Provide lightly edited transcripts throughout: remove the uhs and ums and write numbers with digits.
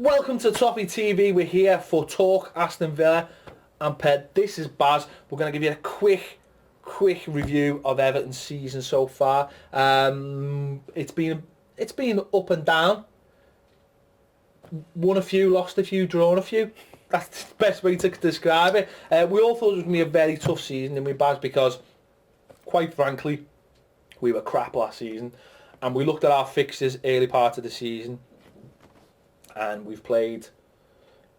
Welcome to Toffee TV. We're here for TalkAstonVilla and Ped. This is Baz. We're going to give you a quick review of Everton's season so far. It's been up and down. Won a few, lost a few, drawn a few. That's the best way to describe it. We all thought it was going to be a very tough season, didn't we, Baz? Because, quite frankly, we were crap last season. And we looked at our fixtures early part of the season. And we've played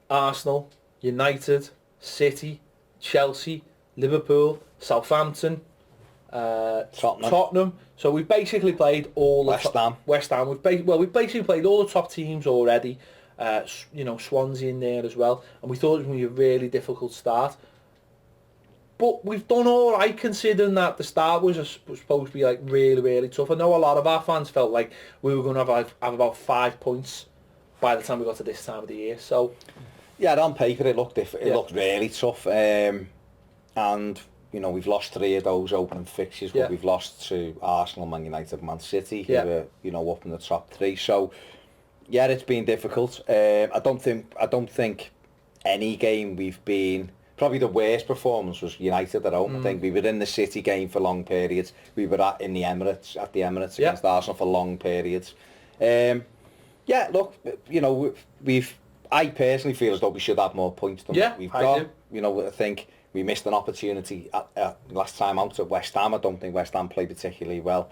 Arsenal, United, City, Chelsea, Liverpool, Southampton, Tottenham. So we've basically played all the West Ham. We've basically played all the top teams already. Swansea in there as well. And we thought it was going to be a really difficult start. But we've done all right, considering that the start was supposed to be like really, really tough. I know a lot of our fans felt like we were going to have about 5 points by the time we got to this time of the year. So yeah, on paper it looked different. It looked really tough, and we've lost 3 of those opening fixtures. But we've lost to Arsenal, Man United, Man City, who are up in the top 3. So yeah, it's been difficult. I don't think any game we've been. Probably the worst performance was United at home. I think we were in the City game for long periods. We were at the Emirates against Arsenal for long periods. Yeah, look, I personally feel as though we should have more points than what we've got. I think we missed an opportunity last time out at West Ham. I don't think West Ham played particularly well.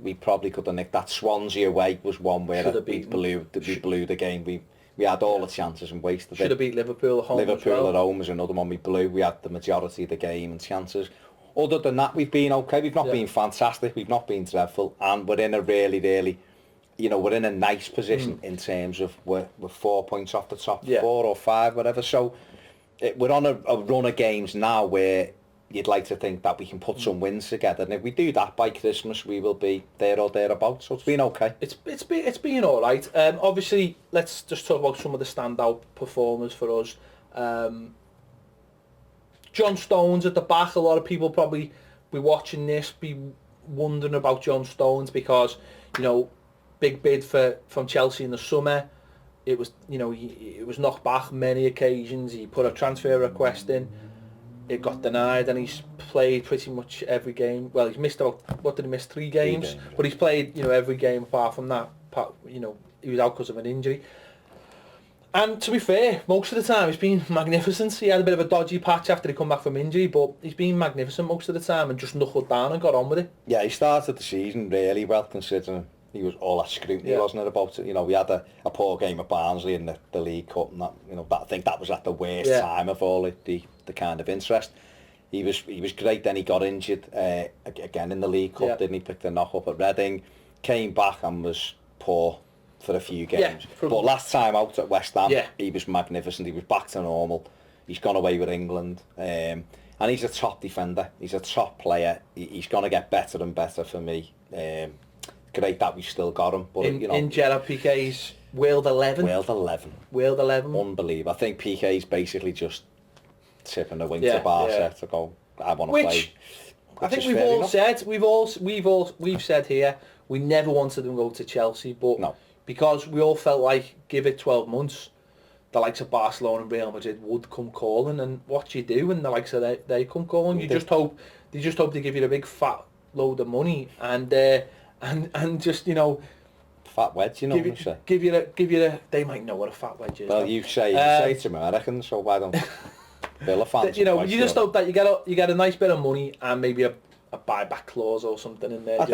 We probably could have nicked that. Swansea away was one where we blew the game. We had all the chances and wasted it. Should have beat Liverpool at home. Liverpool at home was another one we blew. We had the majority of the game and chances. Other than that, we've been okay. We've not been fantastic. We've not been dreadful. And we're in a really, we're in a nice position in terms of we're 4 points off the top 4 or 5, whatever. So we're on a run of games now where you'd like to think that we can put some wins together. And if we do that by Christmas, we will be there or thereabouts. So it's been okay. It's been all right. Obviously, let's just talk about some of the standout performers for us. John Stones at the back. A lot of people probably be watching this, be wondering about John Stones because, big bid from Chelsea in the summer. It was, it was knocked back many occasions. He put a transfer request in. It got denied, and he's played pretty much every game. Well, he's missed about, what did he miss? 3 games? But he's played, every game apart from that. He was out because of an injury. And to be fair, most of the time he's been magnificent. He had a bit of a dodgy patch after he come back from injury, but he's been magnificent most of the time and just knuckled down and got on with it. Yeah, he started the season really well, considering he was all that scrutiny, wasn't it, about it? We had a poor game at Barnsley in the League Cup, and that, I think that was at the worst time of all the kind of interest. He was great. Then he got injured again in the League Cup, didn't he? Picked a knock up at Reading, came back and was poor for a few games. But last time out at West Ham, he was magnificent. He was back to normal. He's gone away with England, and he's a top defender. He's a top player. He's going to get better and better for me. Great that we've still got him, but in Gerard Piqué's World 11. Unbelievable. I think Piqué's basically just tipping the wing to Barca to go. I want to play. I think we've said here we never wanted him to go to Chelsea, but because we all felt like give it 12 months, the likes of Barcelona and Real Madrid would come calling, and what you do when the likes of they come calling, you just hope they give you a big fat load of money and just fat wedge, give you the they might know what a fat wedge is. Well, you say to Americans, so why don't Villa fans? You just hope that you get a nice bit of money and maybe a buyback clause or something in there. I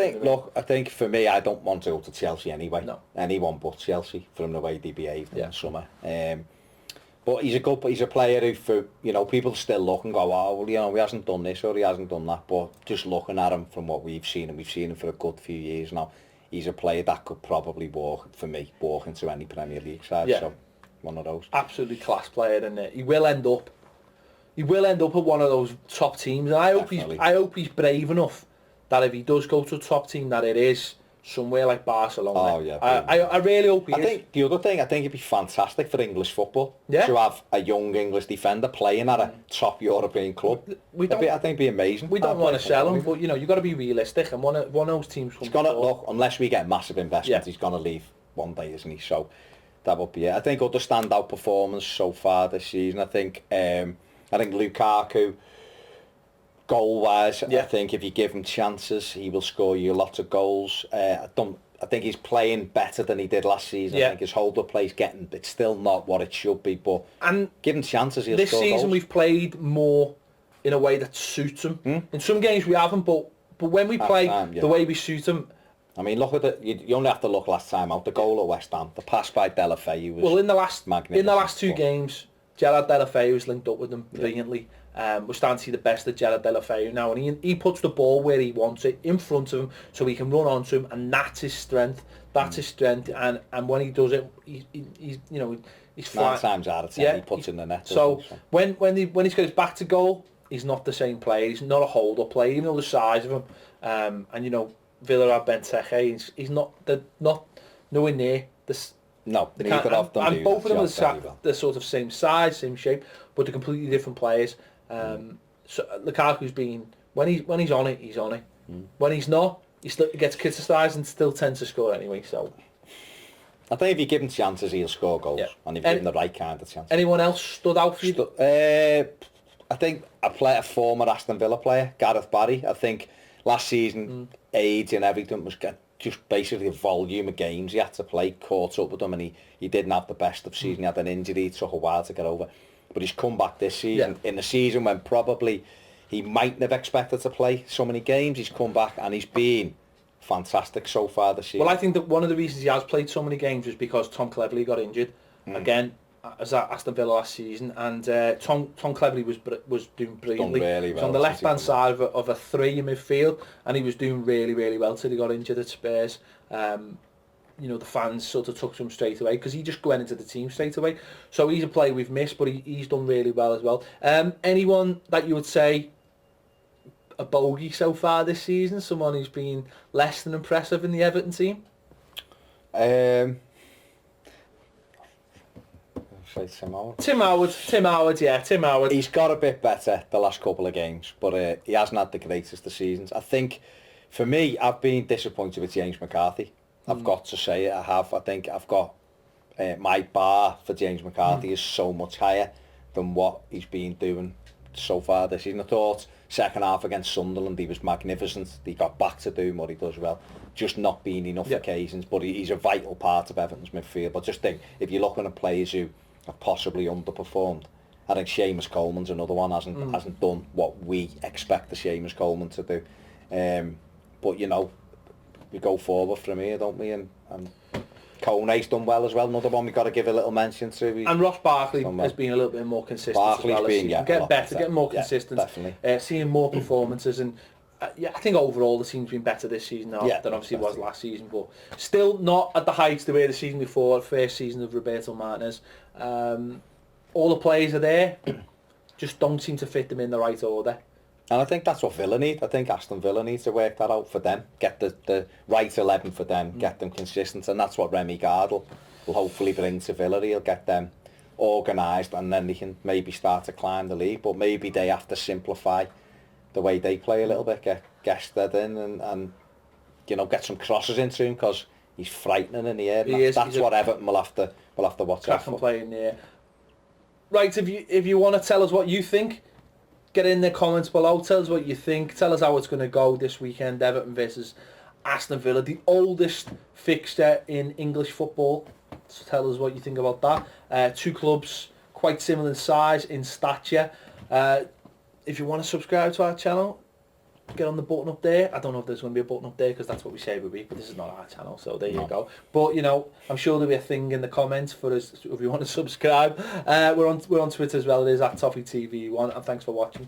think for me, I don't want to go to Chelsea anyway. No, anyone but Chelsea from the way they behaved in the summer. But he's a player who, for people still look and go, oh well, he hasn't done this or he hasn't done that. But just looking at him from what we've seen, and we've seen him for a good few years now, he's a player that could probably walk into any Premier League side. So one of those. Absolutely class player, and he will end up at one of those top teams. And I hope he's brave enough that if he does go to a top team, that it is somewhere like Barcelona. Oh yeah, I really hope he is. I think the other thing, it'd be fantastic for English football to have a young English defender playing at a top European club. I think it'd be amazing. We don't want to sell him, but you've got to be realistic. And one of those teams. He's gonna look, unless we get massive investment, he's gonna leave one day, isn't he? So That would be it. I think other standout performance so far this season. I think Lukaku, goal-wise, I think if you give him chances, he will score you lots of goals. I think he's playing better than he did last season. I think his hold-up play's it's still not what it should be, but give him chances, he'll score goals. This season we've played more in a way that suits him. In some games we haven't, but when we play the way we suit him. I mean, look at you only have to look last time out. The goal at West Ham, the pass by Deulofeu was magnificent. In the last two games, Gerard Deulofeu has linked up with them brilliantly. We're starting to see the best of Gerard Deulofeu now, and he puts the ball where he wants it, in front of him, so he can run onto him, and that's his strength. That's his strength, and when he does it, he's flying. 9 times out of 10 he puts in the net. So when he goes back to goal, he's not the same player. He's not a hold-up player, even though the size of him. And Villa have Benteke. He's not nowhere near this. No, neither of them. And both of them are the sort of same size, same shape, but they're completely different players. So Lukaku's been when he's on it, he's on it. When he's not, he still gets criticised and still tends to score anyway. So I think if you give him chances, he'll score goals, and if you give him the right kind of chance. Anyone else stood out for you? I think a former Aston Villa player, Gareth Barry. I think last season, age and everything was just basically a volume of games he had to play caught up with him, and he didn't have the best of season. He had an injury, it took a while to get over. But he's come back this season, in a season when probably he mightn't have expected to play so many games. He's come back and he's been fantastic so far this season. Well, I think that one of the reasons he has played so many games is because Tom Cleverley got injured again as at Aston Villa last season, and Tom Cleverley was doing brilliantly. Really well. He was on the left hand side of a 3 in midfield, and he was doing really, really well till he got injured at Spurs. The fans sort of took to him straight away because he just went into the team straight away. So he's a player we've missed, but he's done really well as well. Anyone that you would say a bogey so far this season? Someone who's been less than impressive in the Everton team? Tim Howard. He's got a bit better the last couple of games, but he hasn't had the greatest of seasons. I think, for me, I've been disappointed with James McCarthy. I've got to say it, I have. I think I've got my bar for James McCarthy is so much higher than what he's been doing so far this season. I thought second half against Sunderland he was magnificent. He got back to doing what he does well. Just not been enough occasions, but he's a vital part of Everton's midfield. But just think, if you're looking at players who have possibly underperformed, I think Seamus Coleman's another one hasn't done what we expect the Seamus Coleman to do. But we go forward from here, don't we? And Kone's done well as well. Another one we've got to give a little mention to. And Ross Barkley has been a little bit more consistent. Barkley's been getting more consistent. Definitely. Seeing more performances, and I think overall the team's been better this season than obviously it was last season, but still not at the heights they were the season before, first season of Roberto Martinez. All the players are there, just don't seem to fit them in the right order. And I think that's what Villa need. I think Aston Villa needs to work that out for them. Get the right 11 for them, get them consistent. And that's what Remy Gardel will hopefully bring to Villa. He'll get them organised, and then they can maybe start to climb the league. But maybe they have to simplify the way they play a little bit. Get Gested in and get some crosses into him, because he's frightening in the air. That's what Everton will have to watch out for. Play in the air. Right, if you want to tell us what you think, get in the comments below. Tell us what you think. Tell us how it's going to go this weekend. Everton versus Aston Villa, the oldest fixture in English football. So tell us what you think about that. Two clubs quite similar in size, in stature. If you want to subscribe to our channel, get on the button up there. I don't know if there's going to be a button up there because that's what we say every week, but this is not our channel, so there you go. But I'm sure there'll be a thing in the comments for us if you want to subscribe. We're on Twitter as well. It is at Toffee TV1, and thanks for watching.